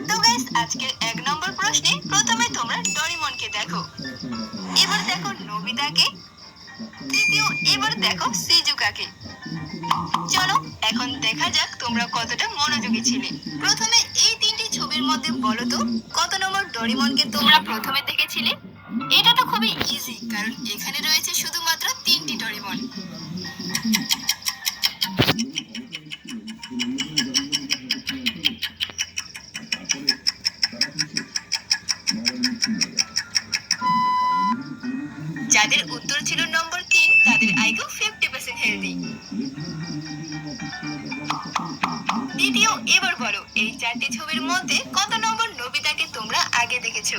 তো গাইস, আজকের 1 নম্বর প্রশ্নে প্রথমে তোমরা ডোরেমনকে দেখো, এবার দেখো নোবিতাকে, এবার দেখো সিজুকাকে। চলো এখন দেখা যাক তোমরা কতটা মনোযোগী ছিলে। প্রথমে এই 3টি ছবির মধ্যে বলো তো কত নম্বর ডোরেমনকে তোমরা প্রথমে দেখেছিলে? এটা তো খুবই ইজি, কারণ এখানে রয়েছে শুধুমাত্র 3টি ডোরেমন। যাদের উত্তর ছিল নম্বর 3, তাদের আইকিউ 50% হেলদি। দ্বিতীয়, এবার বলো এই 4টি ছবির মধ্যে কত নম্বর নোবিতাকে তোমরা আগে দেখেছো?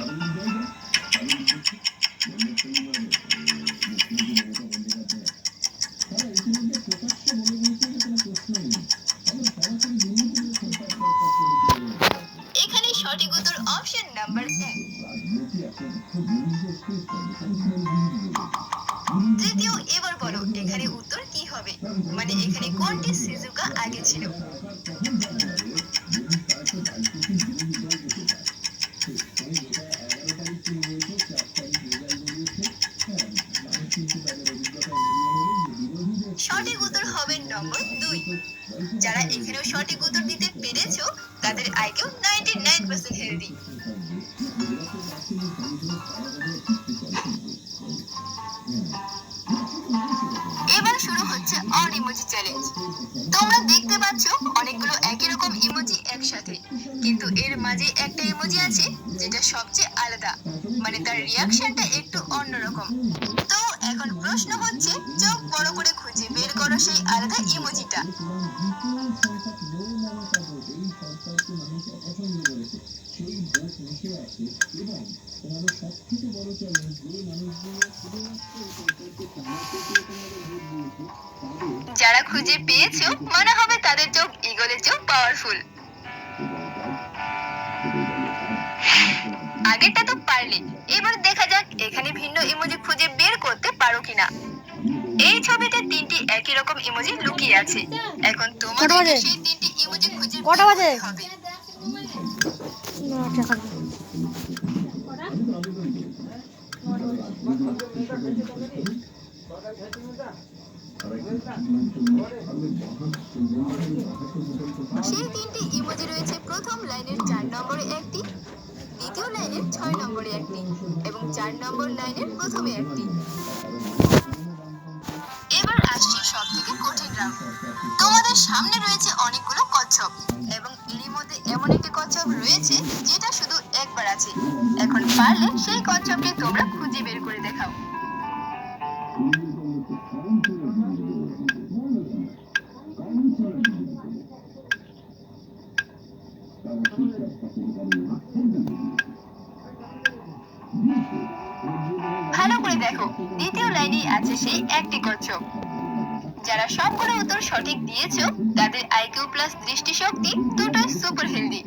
এখানে সঠিক উত্তর অপশন নাম্বার 1। তৃতীয়, এবার বলো এখানে উত্তর কি হবে, মানে এখানে কোনটি সিজুকা আগে ছিল? সঠিক উত্তর হবে নম্বর 2। যারা এখানেও সঠিক উত্তর দিতে পেরেছো, তাদের আইকিউ 99% হেলদি। এবার শুরু হচ্ছে অড ইমোজি চ্যালেঞ্জ। তোমরা দেখতে পাচ্ছ অনেকগুলো একই রকম ইমোজি একসাথে, কিন্তু এর মাঝে একটা ইমোজি আছে যেটা সবচেয়ে আলাদা, মানে তার রিয়াকশনটা একটু অন্যরকম। তো এখন প্রশ্ন হচ্ছে, চোখ বড় করে খুঁজে বের করো সেই আলাদা ইমোজিটা। যারা খুঁজে পেয়েছো, মনে হবে তাদের চোখ ঈগলের চোখ পাওয়ারফুল। আগেরটা তো পারলে, এবার দেখা যাক এখানে ভিন্ন ইমোজি খুঁজে বের করতে পারো কিনা। এই ছবিতে 3টি একই রকম ইমোজি লুকিয়ে আছে। এখন তোমাদের সেই 3টি ইমোজি খুঁজে বের করতে হবে। সেই 3টি ইমোজি রয়েছে প্রথম লাইনের 4 নম্বরে একটি, দ্বিতীয় লাইনের 6 নম্বরে একটি এবং 4 নম্বর লাইনের প্রথমে একটি। এবার আসছে সবথেকে কঠিন রাউন্ড। তোমাদের সামনে রয়েছে অনেকগুলো কচ্ছপ এবং এরই মধ্যে এমন একটি কচ্ছপ রয়েছে যেটা শুধু একবার আছে। এখন পারলে সেই কচ্ছপকে তোমরা খুঁজে বের করে দেখাও। ভালো করে দেখো, দ্বিতীয় লাইনে আছে সেই একটি কচ্ছপ। যারা সবগুলো উত্তর সঠিক দিয়েছো, তাদের আইকিউ প্লাস দৃষ্টিশক্তি দুটোই সুপার হেলদি।